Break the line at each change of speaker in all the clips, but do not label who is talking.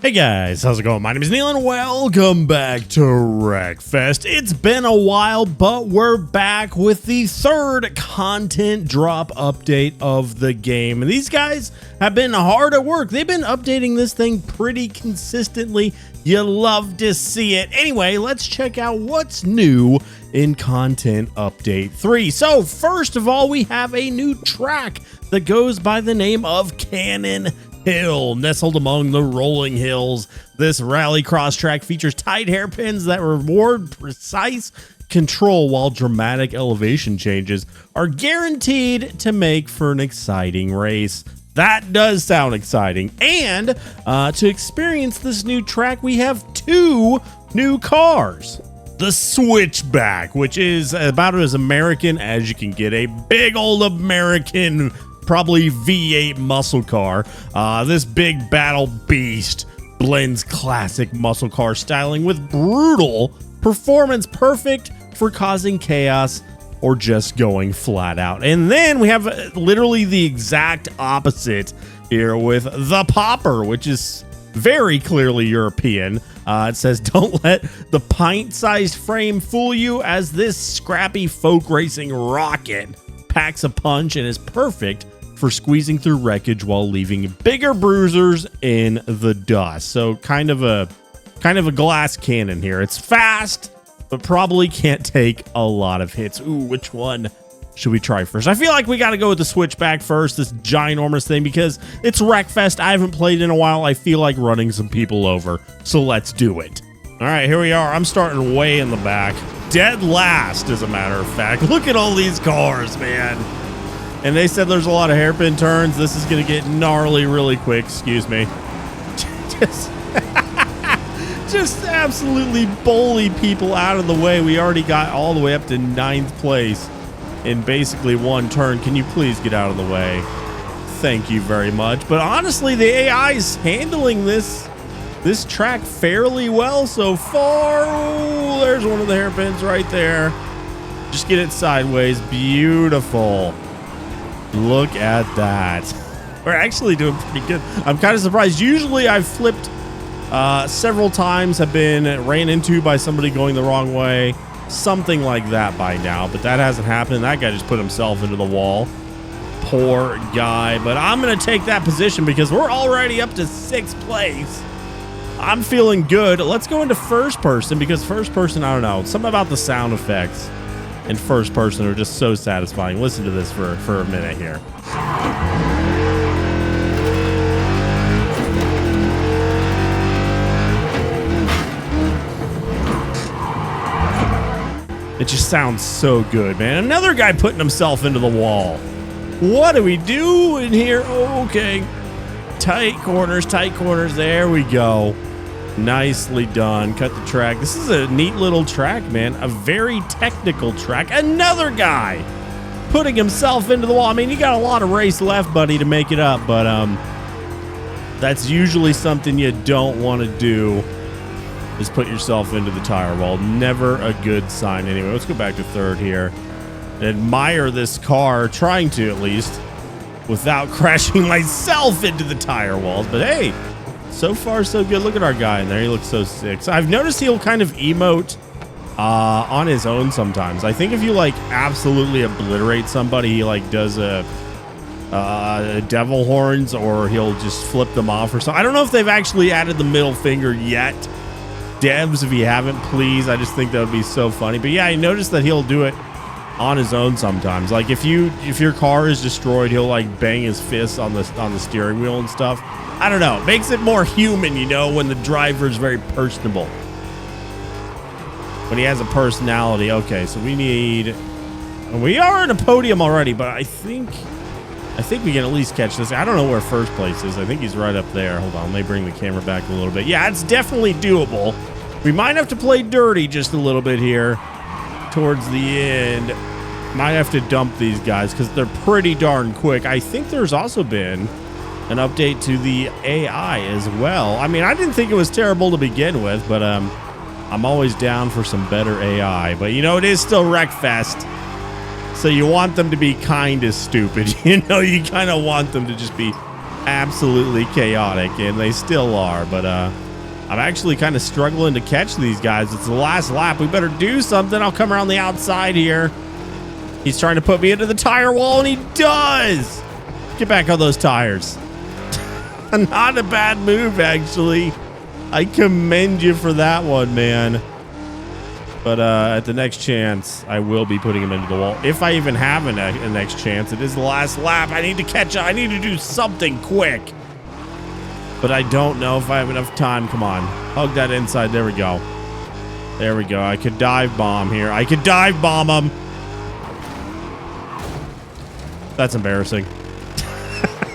Hey guys, how's it going? My name is Neil and welcome back to Wreckfest. It's been a while, but we're back with the third content drop update of the game. And these guys have been hard at work. They've been updating this thing pretty consistently. You love to see it. Anyway, let's check out what's new in content update 3. So first of all, we have a new track that goes by the name of Cannon Hill. Nestled among the rolling hills, this rallycross track features tight hairpins that reward precise control, while dramatic elevation changes are guaranteed to make for an exciting race. That does sound exciting. And to experience this new track, we have 2 new cars. The Switchback, which is about as American as you can get, a big old American probably V8 muscle car. This big battle beast blends classic muscle car styling with brutal performance, perfect for causing chaos or just going flat out. And then we have literally the exact opposite here with the Popper, which is very clearly European. It says, "Don't let the pint-sized frame fool you, as this scrappy folk racing rocket packs a punch and is perfect for squeezing through wreckage while leaving bigger bruisers in the dust." So kind of a glass cannon here. It's fast, but probably can't take a lot of hits. Ooh, which one should we try first? I feel like we got to go with the Switchback first, this ginormous thing, because it's Wreckfest. I haven't played in a while. I feel like running some people over, so let's do it. All right, here we are. I'm starting way in the back. Dead last, as a matter of fact. Look at all these cars, man. And they said there's a lot of hairpin turns. This is going to get gnarly really quick. Excuse me. Just absolutely bully people out of the way. We already got all the way up to 9th place in basically one turn. Can you please get out of the way? Thank you very much. But honestly, the AI is handling this track fairly well so far. Ooh, there's one of the hairpins right there. Just get it sideways. Beautiful. Look at that. We're actually doing pretty good. I'm kind of surprised. Usually I've flipped several times, have been ran into by somebody going the wrong way. Something like that by now, but that hasn't happened. That guy just put himself into the wall. Poor guy. But I'm going to take that position because we're already up to 6th place. I'm feeling good. Let's go into first person, because first person, I don't know, something about the sound effects in first person are just so satisfying. Listen to this for a minute here. It just sounds so good, man. Another guy putting himself into the wall. What do we do in here? Okay. Tight corners. There we go. Nicely done. Cut the track. This is a neat little track, man. A very technical track. Another guy putting himself into the wall. I mean, you got a lot of race left, buddy, to make it up, but that's usually something you don't want to do, is put yourself into the tire wall. Never a good sign. Anyway, let's go back to third here. Admire this car, trying to at least, without crashing myself into the tire walls. But hey, so far so good. Look at our guy in there. He looks so sick. So I've noticed he'll kind of emote on his own sometimes. I think if you like absolutely obliterate somebody, he like does a devil horns, or he'll just flip them off or something. I don't know if they've actually added the middle finger yet. Devs, if you haven't, please. I just think that would be so funny. But yeah, I noticed that he'll do it on his own sometimes. Like if your car is destroyed, he'll like bang his fists on the steering wheel and stuff. I don't know. It makes it more human, you know, when the driver is very personable. When he has a personality. Okay, so we are in a podium already, but I think we can at least catch this. I don't know where first place is. I think he's right up there. Hold on, let me bring the camera back a little bit. Yeah, it's definitely doable. We might have to play dirty just a little bit here towards the end. Might have to dump these guys because they're pretty darn quick. I think there's also been an update to the AI as well. I mean, I didn't think it was terrible to begin with, but I'm always down for some better AI. But, you know, it is still Wreckfest. So you want them to be kind of stupid. You know, you kind of want them to just be absolutely chaotic, and they still are. But I'm actually kind of struggling to catch these guys. It's the last lap. We better do something. I'll come around the outside here. He's trying to put me into the tire wall, and he does. Get back on those tires. Not a bad move, actually. I commend you for that one, man. But at the next chance, I will be putting him into the wall. If I even have a next chance, it is the last lap. I need to catch up. I need to do something quick. But I don't know if I have enough time. Come on. Hug that inside. There we go. There we go. I could dive bomb here. I could dive bomb him. That's embarrassing.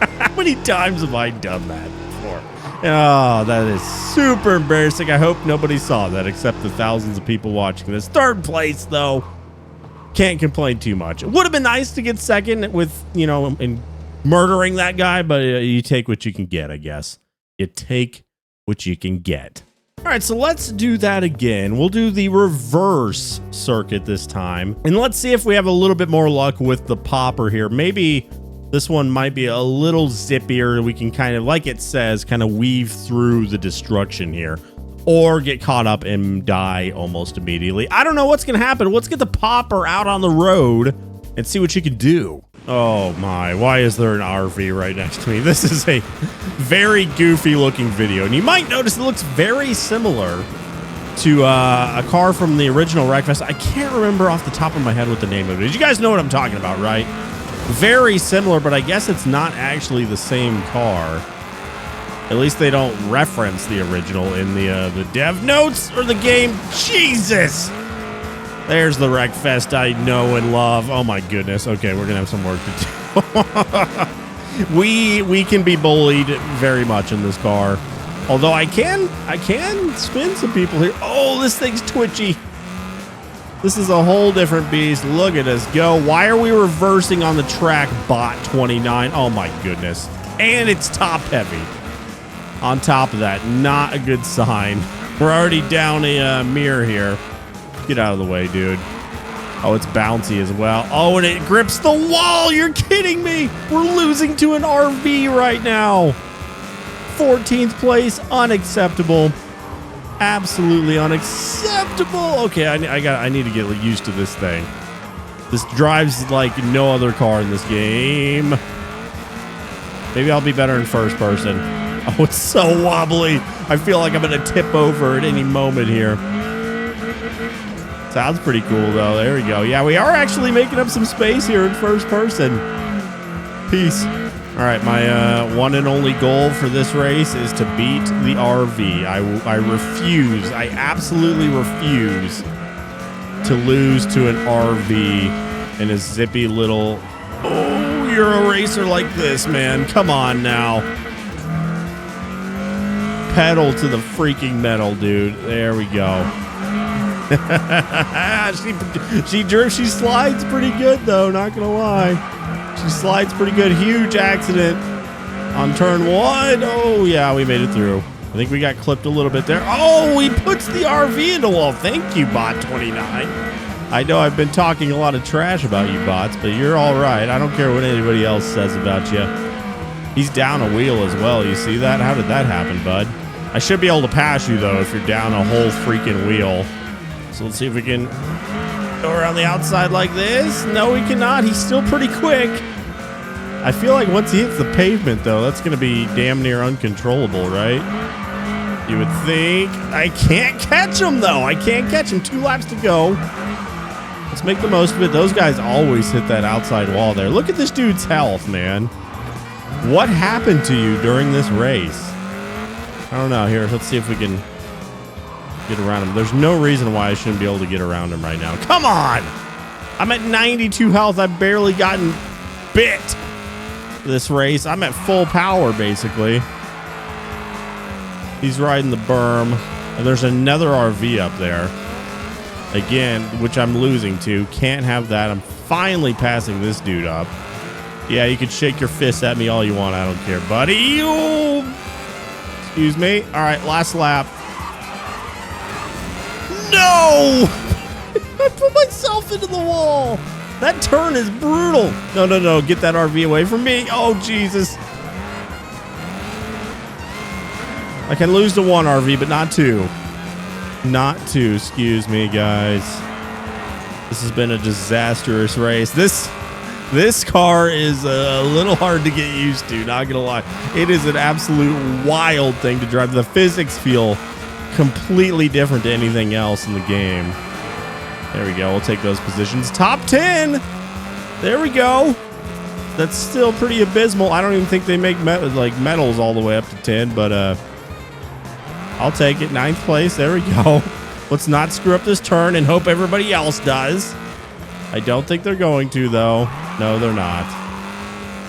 How many times have I done that before? Oh, that is super embarrassing. I hope nobody saw that except the thousands of people watching this. Third place, though. Can't complain too much. It would have been nice to get second with, you know, in murdering that guy, but you take what you can get, I guess. You take what you can get. All right, so let's do that again. We'll do the reverse circuit this time. And let's see if we have a little bit more luck with the popper here. Maybe this one might be a little zippier. We can kind of, like it says, kind of weave through the destruction here. Or get caught up and die almost immediately. I don't know what's going to happen. Let's get the popper out on the road and see what you can do. Oh my, why is there an RV right next to me? This is a very goofy looking video. And you might notice it looks very similar to a car from the original Wreckfest. I can't remember off the top of my head what the name of it is. You guys know what I'm talking about, right? Very similar, but I guess it's not actually the same car. At least they don't reference the original in the dev notes or the game. Jesus! There's the Wreckfest I know and love. Oh my goodness. Okay, we're gonna have some work to do. we can be bullied very much in this car. Although I can spin some people here. Oh, this thing's twitchy. This is a whole different beast. Look at us go. Why are we reversing on the track, bot 29? Oh my goodness. And it's top heavy. On top of that, not a good sign. We're already down a mirror here. Get out of the way, dude. Oh, it's bouncy as well. Oh, and it grips the wall. You're kidding me. We're losing to an RV right now. 14th place, unacceptable. Absolutely unacceptable. Okay, I need to get used to this thing. This drives like no other car in this game. Maybe I'll be better in first person. Oh, it's so wobbly. I feel like I'm gonna tip over at any moment here. Sounds pretty cool though. There we go. Yeah, we are actually making up some space here in first person. Peace. All right, my one and only goal for this race is to beat the RV. I refuse. I absolutely refuse to lose to an RV in a zippy little... Oh, you're a racer like this, man. Come on now. Pedal to the freaking metal, dude. There we go. She slides pretty good, though. Not going to lie. She slides pretty good. Huge accident on turn one. Oh, yeah, we made it through. I think we got clipped a little bit there. Oh, he puts the RV in the wall. Thank you, bot 29. I know I've been talking a lot of trash about you bots, but you're all right. I don't care what anybody else says about you. He's down a wheel as well. You see that? How did that happen, bud? I should be able to pass you, though, if you're down a whole freaking wheel. So let's see if we can go around the outside like this. No, we cannot. He's still pretty quick. I feel like once he hits the pavement, though, that's going to be damn near uncontrollable, right? You would think. I can't catch him, though. I can't catch him. 2 laps to go. Let's make the most of it. Those guys always hit that outside wall there. Look at this dude's health, man. What happened to you during this race? I don't know. Here, let's see if we can get around him. There's no reason why I shouldn't be able to get around him right now. Come on! I'm at 92 health. I've barely gotten bit this race. I'm at full power, basically. He's riding the berm. And there's another RV up there. Again, which I'm losing to. Can't have that. I'm finally passing this dude up. Yeah, you can shake your fist at me all you want. I don't care, buddy. Ooh. Excuse me. All right, last lap. No! I put myself into the wall. That turn is brutal. No, no, no. Get that RV away from me. Oh, Jesus. I can lose to one RV, but not two. Not two, excuse me, guys. This has been a disastrous race. This car is a little hard to get used to, not gonna lie. It is an absolute wild thing to drive. The physics feel completely different to anything else in the game. There we go, we'll take those positions. Top 10! There we go. That's still pretty abysmal. I don't even think they make medals all the way up to 10, but I'll take it. 9th place, there we go. Let's not screw up this turn and hope everybody else does. I don't think they're going to, though. No, they're not.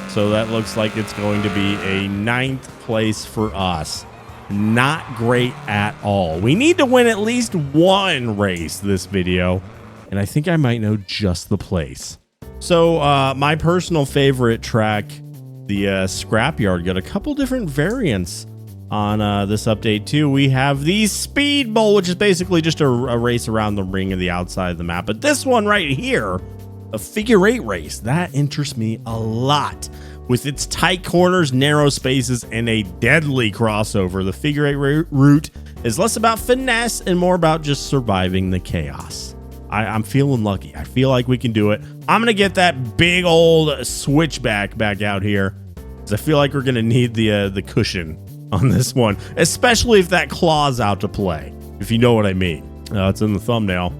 So that looks like it's going to be a 9th place for us. Not great at all. We need to win at least one race this video, and I think I might know just the place. So my personal favorite track, the Scrapyard, got a couple different variants on this update too. We have the Speed Bowl, which is basically just a race around the ring and the outside of the map. But this one right here, a figure 8 race, that interests me a lot. With its tight corners, narrow spaces, and a deadly crossover, the figure 8 route is less about finesse and more about just surviving the chaos. I'm feeling lucky. I feel like we can do it. I'm gonna get that big old Switchback back out here, because I feel like we're gonna need the cushion on this one, especially if that claw's out to play, if you know what I mean. It's in the thumbnail.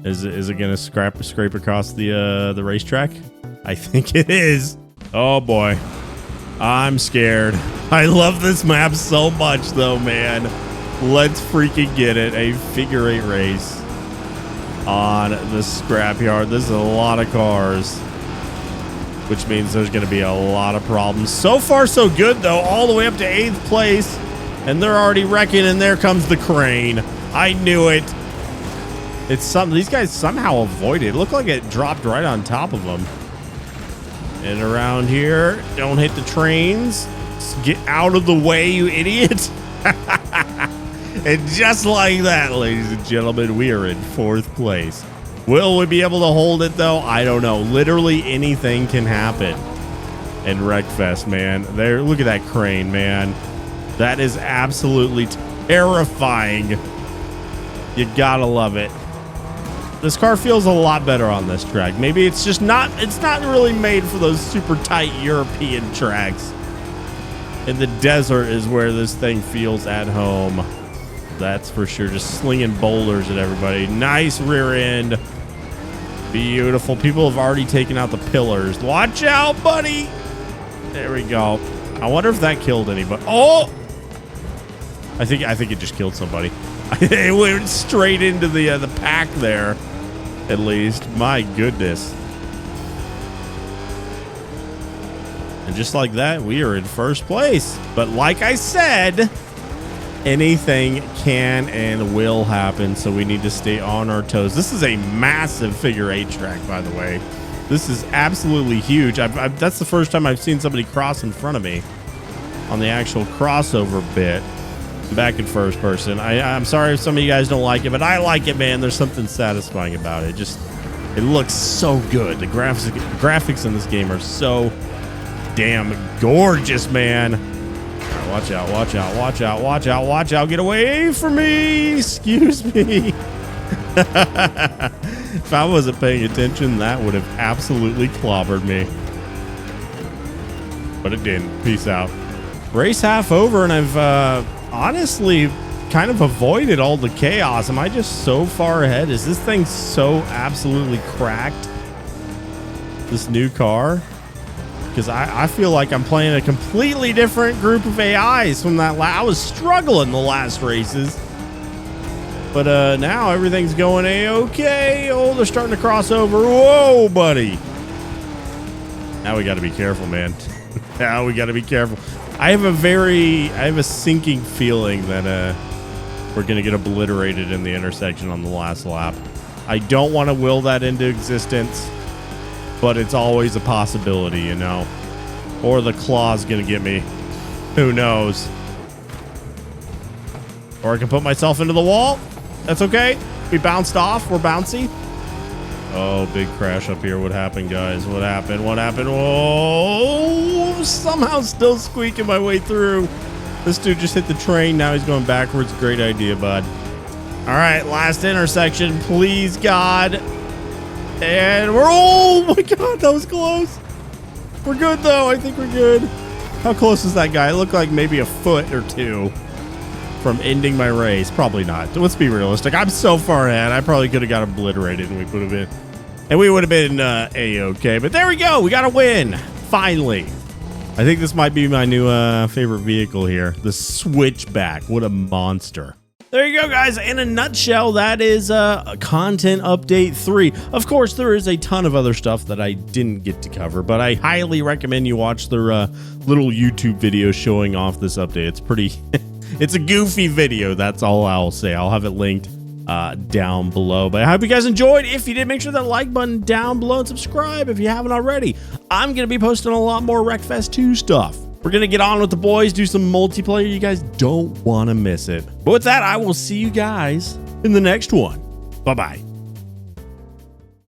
Is it gonna scrape across the racetrack? I think it is. Oh boy, I'm scared. I love this map so much though, man. Let's freaking get it. A figure 8 race on the Scrapyard. This is a lot of cars, which means there's going to be a lot of problems. So far, so good, though. All the way up to 8th place, and they're already wrecking, and there comes the crane. I knew it. It's something. These guys somehow avoided. It looked like it dropped right on top of them. And around here, don't hit the trains. Just get out of the way, you idiot. And just like that, ladies and gentlemen, we are in 4th place. Will we be able to hold it, though? I don't know. Literally anything can happen in Wreckfest, man. There, look at that crane, man. That is absolutely terrifying. You gotta love it. This car feels a lot better on this track. Maybe it's just not, it's not really made for those super tight European tracks. And the desert is where this thing feels at home. That's for sure. Just slinging boulders at everybody. Nice rear end. Beautiful. People have already taken out the pillars. Watch out, buddy. There we go. I wonder if that killed anybody. Oh! I think it just killed somebody. It went straight into the pack there, at least. My goodness. And just like that, we are in 1st place. But like I said, anything can and will happen, so we need to stay on our toes. This is a massive figure 8 track, by the way. This is absolutely huge. That's the first time I've seen somebody cross in front of me on the actual crossover bit. Back in 1st person. I'm sorry if some of you guys don't like it, but I like it, man. There's something satisfying about it. It looks so good. The graphics in this game are so damn gorgeous, man. Right, watch out, watch out, watch out, watch out, watch out. Get away from me. Excuse me. If I wasn't paying attention, that would have absolutely clobbered me. But it didn't. Peace out. Race half over, and I've honestly kind of avoided all the chaos. Am I just so far ahead? Is this thing so absolutely cracked? This new car? Because I feel like I'm playing a completely different group of AIs from that. I was struggling the last races. But now everything's going A-okay. Oh, they're starting to cross over. Whoa, buddy. Now we got to be careful, man. Now we got to be careful. I have a sinking feeling that we're going to get obliterated in the intersection on the last lap. I don't want to will that into existence, but it's always a possibility, you know. Or the claw's going to get me. Who knows? Or I can put myself into the wall. That's okay. We bounced off. We're bouncy. Oh, big crash up here. What happened, guys? What happened? What happened? Whoa! Somehow still squeaking my way through. This dude just hit the train. Now he's going backwards. Great idea, bud. All right, last intersection, please, God. And we're, oh my God, that was close. We're good though. I think we're good. How close is that guy? It looked like maybe a foot or two from ending my race. Probably not. Let's be realistic. I'm so far ahead. I probably could have got obliterated and we would have been A-okay. But there we go. We got a win. Finally. I think this might be my new favorite vehicle here. The Switchback. What a monster. There you go, guys. In a nutshell, that is Content Update 3. Of course, there is a ton of other stuff that I didn't get to cover, but I highly recommend you watch their little YouTube video showing off this update. It's pretty... it's a goofy video. That's all I'll say. I'll have it linked down below. But I hope you guys enjoyed. If you did, make sure that like button down below and subscribe if you haven't already. I'm going to be posting a lot more Wreckfest 2 stuff. We're going to get on with the boys, do some multiplayer. You guys don't want to miss it. But with that, I will see you guys in the next one. Bye-bye.